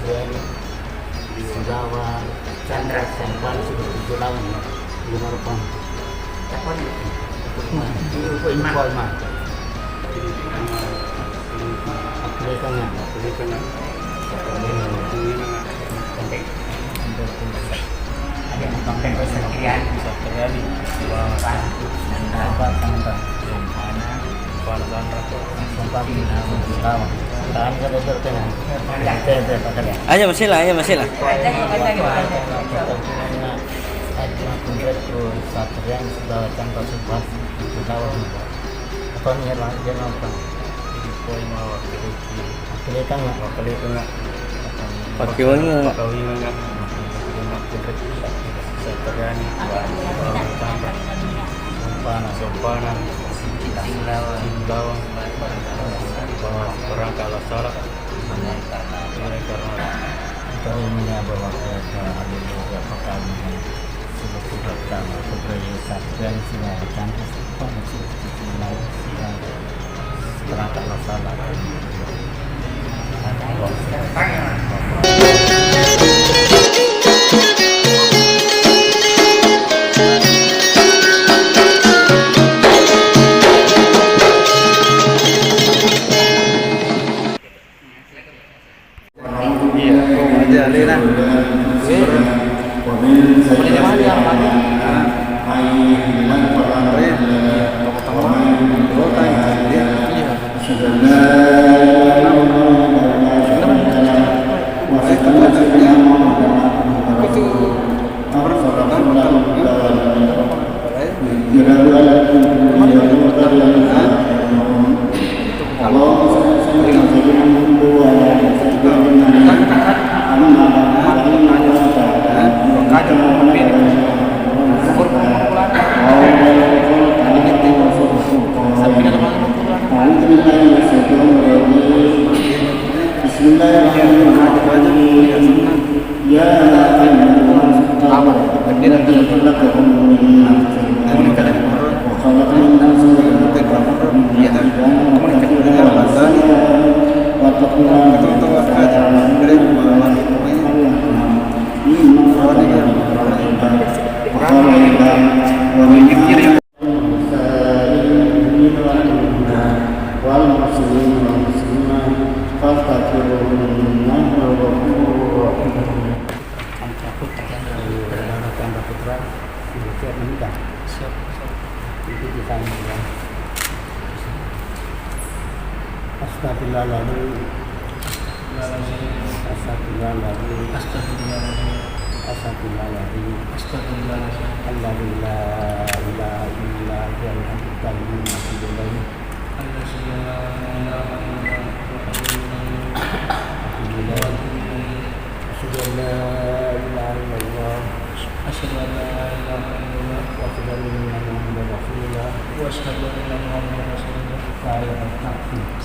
Satrian Sundawa Chandra Sampan sudah 7 tahun ya. 5 rupiah. Telepon. Info mah. Aplikasinya. Ada yang konten Satrian. Satrian Apa Chandra? Ayo masih lah. Satrian sudah Chandra Subas Sundawa. Apa nih dia apa? Aplikasinya. Pakai mana? Sompana Simbawa orang kalau salah mereka Kami bahwa ada pekan sudah pertama keberanian Satrian sudah Chandra terangkat masalah.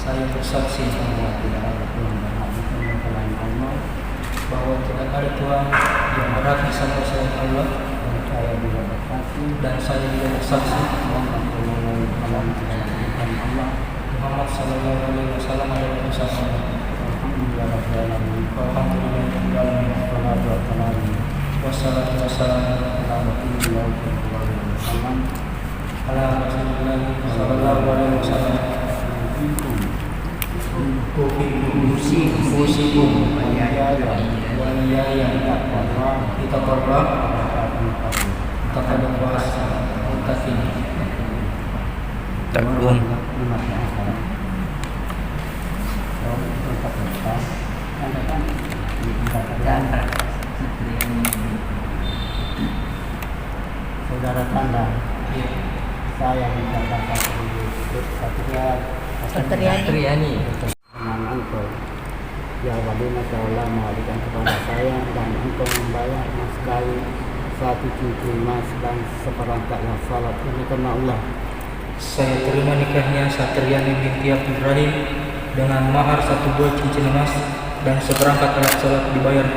Saya bersaksi bahwa tidak ada Tuhan yang berhak disembah selain Allah, dan saya juga bersaksi Muhammad sallallahu alaihi wasallam adalah utusan Allah. Wassalatu wassalamu ala Rasulillah sallallahu alaihi wasallam. Usikum waliyaya kita korban kepada puasa mutakin Takbun. Saudara tanda, saya mencatatkan Satriani. Dengan engkau, ya wadina Allah mengabdikan kepada saya dan engkau membayar mas kayu 1 cincin emas dan seperangkat salat ini karena Allah. Saya terima nikahnya Satriani binti Ibrahim dengan mahar 1 buah cincin emas dan seperangkat alat salat dibayar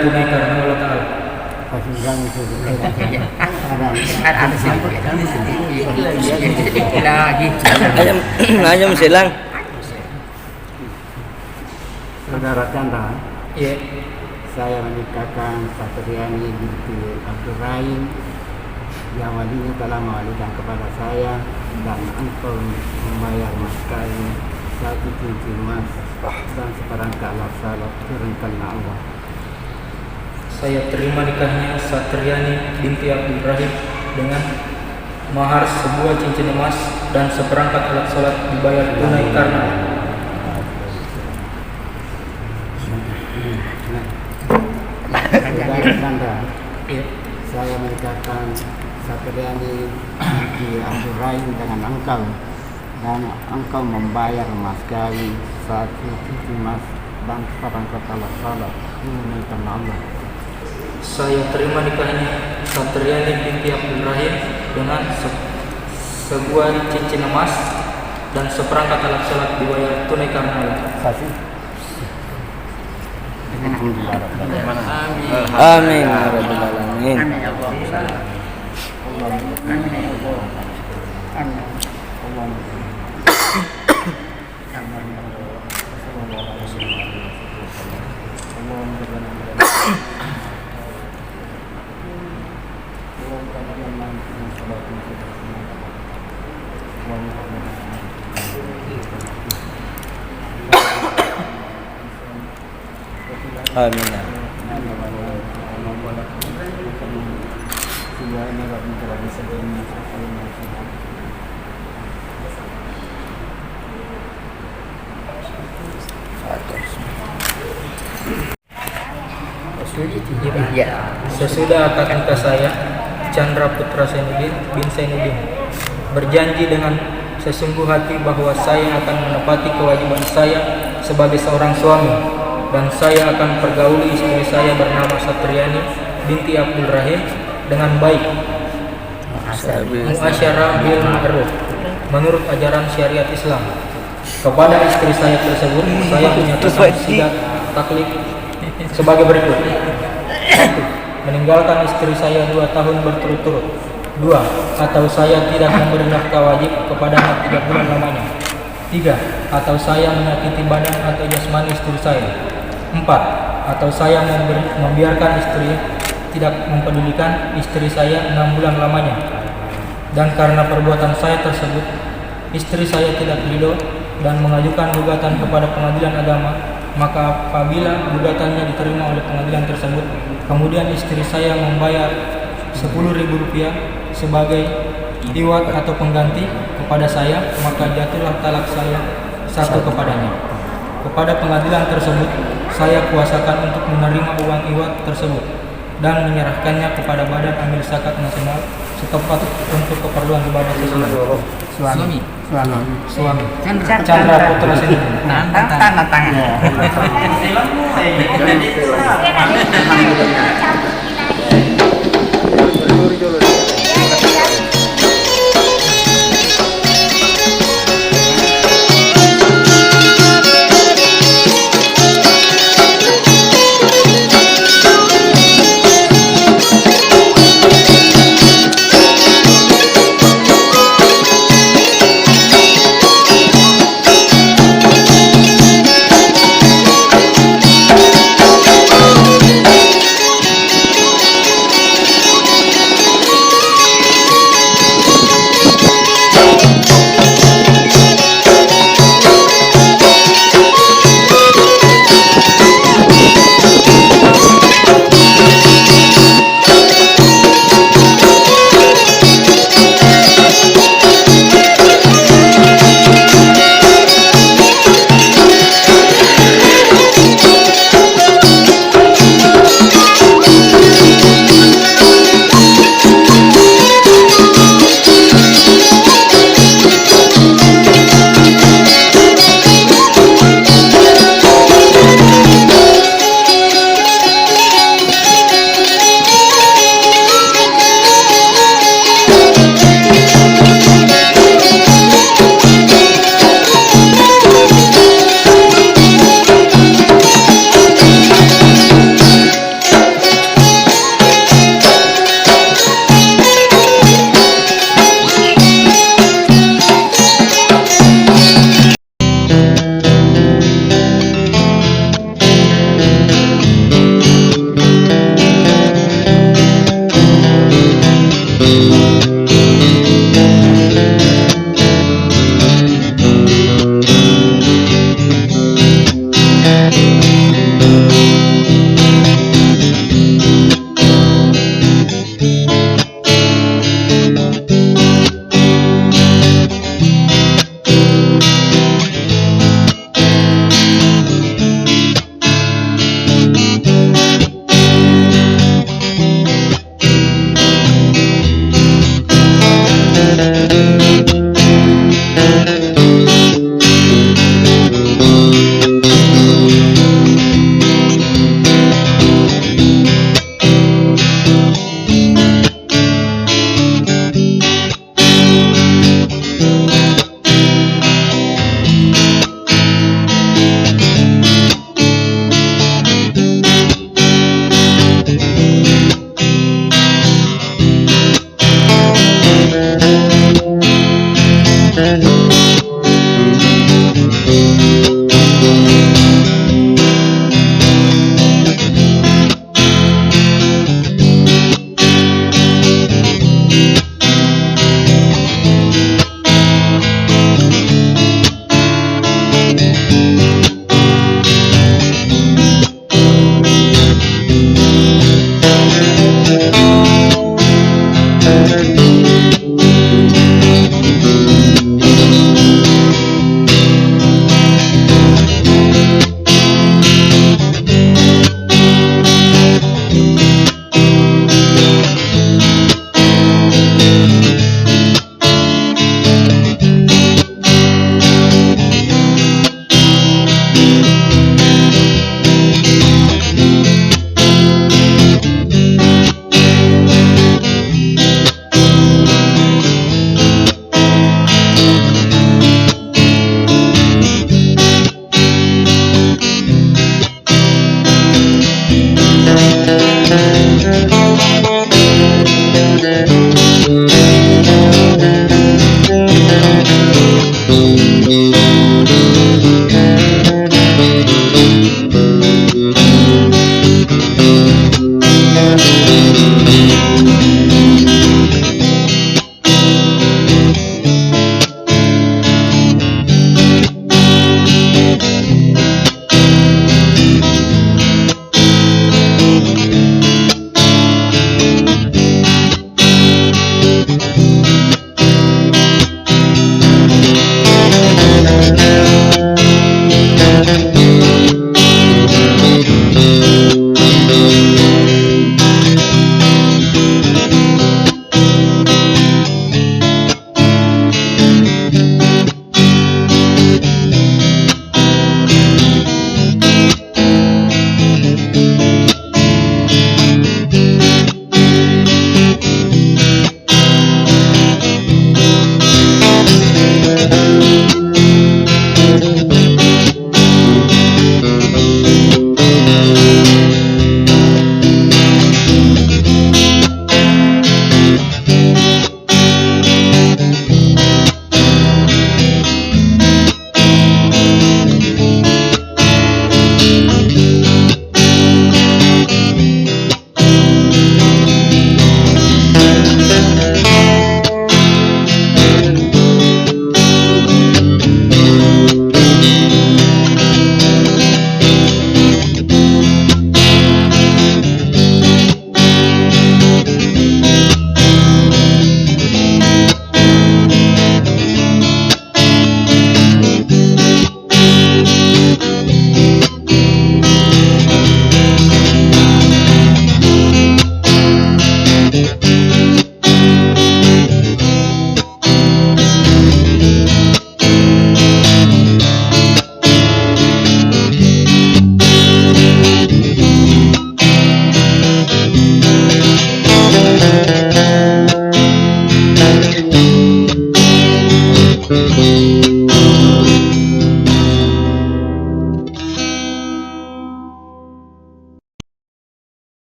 tunai karena Allah Ta'ala. Ayam silang. Saudara Chandra, Iya. Saya menikahkan Satriani binti Abdul Rahim yang walinya telah mewalikan kepada saya, dan engkau membayar mas kawin 1 cincin emas dan seperangkat alat salat turunkan Allah. Saya terima nikahnya Satriani binti Abdul Rahim dengan mahar sebuah cincin emas dan seperangkat alat salat dibayar tunai karena Saudara-saudara, Iya. saya menikahkan Satriani binti Abdul Rahim dengan engkau, dan engkau membayar mas kawin 1 cincin emas dan seperangkat alat salat turunkan Allah. Saya terima nikahnya Satriani binti Abdul Rahim dengan sebuah cincin emas dan seperangkat alat salat dibayar tunai karena Allah. Amin ya rabbal alamin. Amin. Sesudah akad nikah saya, Chandra Putra Zainuddin bin Zainuddin, berjanji dengan sesungguh hati bahwa saya akan menepati kewajiban saya sebagai seorang suami, dan saya akan pergauli istri saya bernama Satriani binti Abdul Rahim dengan baik, muasyarah bil ma'ruf, menurut ajaran syariat Islam. Kepada istri saya tersebut, saya menyatakan sidat taklif sebagai berikut. 1. Meninggalkan istri saya 2 tahun berturut-turut. 2. Atau saya tidak memberi nafkah wajib kepadanya 3 bulan lamanya. 3. Atau saya menyakiti badan atau jasmani istri saya. 4. Atau saya membiarkan istri tidak mempedulikan istri saya 6 bulan lamanya. Dan karena perbuatan saya tersebut, istri saya tidak ridho dan mengajukan gugatan kepada pengadilan agama, maka apabila gugatannya diterima oleh pengadilan tersebut, kemudian istri saya membayar Rp10.000 sebagai iwat atau pengganti kepada saya, maka jatuhlah talak saya 1 kepadanya. Kepada pengadilan tersebut, saya kuasakan untuk menerima uang iwat tersebut dan menyerahkannya kepada Badan Amil Zakat Nasional setempat untuk keperluan ibadah sesuai. Suami. Chandra Putra Zainuddin. Tanda tangan.